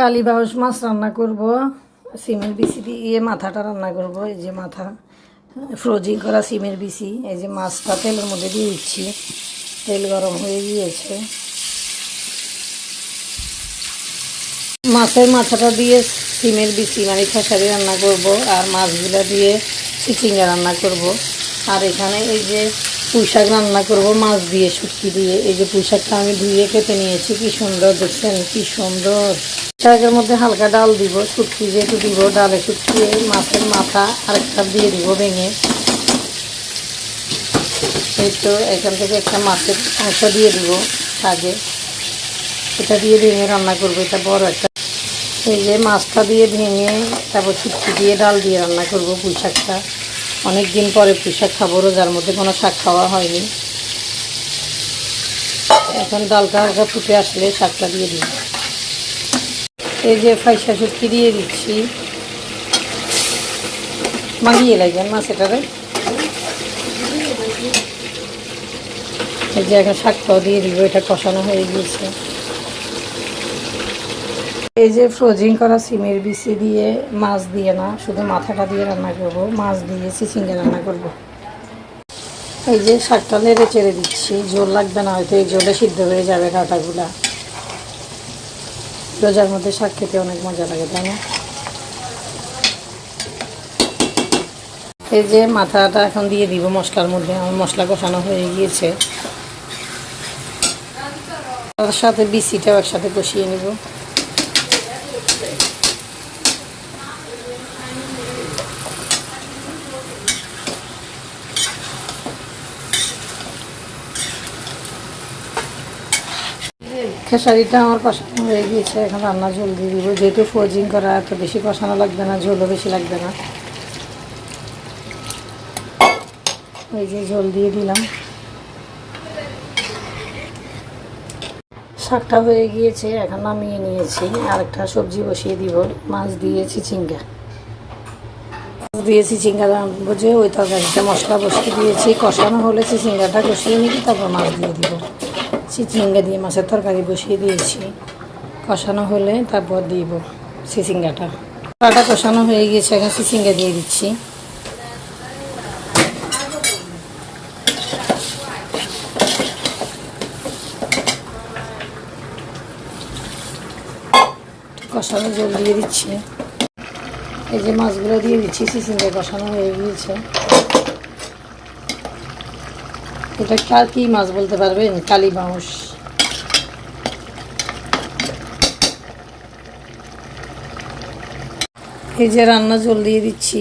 কালীবাউস মাছ রান্না করব, সিমের বিচি দিয়ে মাথাটা রান্না করব। এই যে মাথা ফ্রোজিং করা সিমের বিচি, এই যে মাছটা তেলের মধ্যে দিয়ে দিচ্ছি। তেল গরম হয়ে গিয়েছে, মাছের মাথাটা দিয়ে সিমের বিচি মানে খেসারি রান্না করব, আর মাছগুলো দিয়ে চিচিঙ্গা রান্না করব। আর এখানে এই যে পুঁই শাক রান্না করব মাছ দিয়ে, শুটকি দিয়ে। এই যে পুঁই শাকটা আমি ধুয়ে কেটে নিয়েছি, কি সুন্দর দেখছেন, কি সুন্দর। শাকের মধ্যে হালকা ডাল দিব, শুটকি যেহেতু দিব, ডালে শুটকি মাছের মাথা আরেকটা দিয়ে দিব ভেঙে। এই তো এখান থেকে একটা মাছের অংশ দিয়ে দিব শাকে, এটা দিয়ে ভেঙে রান্না করবো। এটা বড় একটা, এই যে মাছটা দিয়ে ভেঙে তারপর শুটকি দিয়ে ডাল দিয়ে রান্না করব পুঁই শাকটা। অনেক দিন পরে পুঁই শাক খাবো, যার মধ্যে কোনো শাক খাওয়া হয়নি। এখন ডালটা হালকা ফুটে আসলে শাকটা দিয়ে দিব। এই যে ফাইসা শুটকি দিয়ে দিচ্ছি, মাগিয়ে লাগবেন মাছ এটারে। এই যে এখন শাকটাও দিয়ে দিব, এটা কষানো হয়ে গিয়েছে। এই যে ফ্রোজিং করা সিমের বিচি দিয়ে, মাছ দিয়ে না, শুধু মাথাটা দিয়ে রান্না করব। মাছ দিয়ে চিচিঙ্গা রান্না করব। এই যে শাকটা নেড়ে চেড়ে দিচ্ছি, ঝোল লাগবে না, হয়তো এই ঝোলে সিদ্ধ হয়ে যাবে কাঁটাগুলা। রোজার মধ্যে শাক খেতে অনেক মজা লাগে, তাই না? এই যে মাথাটা এখন দিয়ে দিব মশলার মধ্যে। আমার মশলা কষানো হয়ে গিয়েছে, তার সাথে বিচিটাও একসাথে কষিয়ে নিব। খেসারিটা আমার কষানো হয়ে গিয়েছে, এখন রান্না ঝোল দিয়ে দিব। যেহেতু ফ্রোজিং করা, এত বেশি কষানো লাগবে না, ঝোলও বেশি লাগবে না। এই যে ঝোল দিয়ে দিলাম। শাকটা হয়ে গিয়েছে, এখন নামিয়ে নিয়েছি। আরেকটা সবজি বসিয়ে দিব, মাছ দিয়ে চিচিঙ্গা। মাছ দিয়ে চিচিঙ্গা বুঝে ওই তরকারিটা মশলা বসিয়ে দিয়েছি। কষানো হলে চিচিঙ্গাটা কষিয়ে নিবি, তারপর মাছ দিয়ে দিব। চিচিঙ্গা দিয়ে মাছের তরকারি বসিয়ে দিয়েছি, কষানো হলে তারপর দিব চিচিঙ্গাটা। কড়াটা কষানো হয়ে গিয়েছে, এখন চিচিঙ্গা দিয়ে দিচ্ছি। কষানো জল দিয়ে দিচ্ছি। এই যে মাছগুলো দিয়ে দিচ্ছি, চিচিঙ্গা কষানো হয়ে গিয়েছে। এটা কার কি মাছ বলতে পারবেন? কালীবাউস। এই যে রান্না জল দিয়ে দিচ্ছি।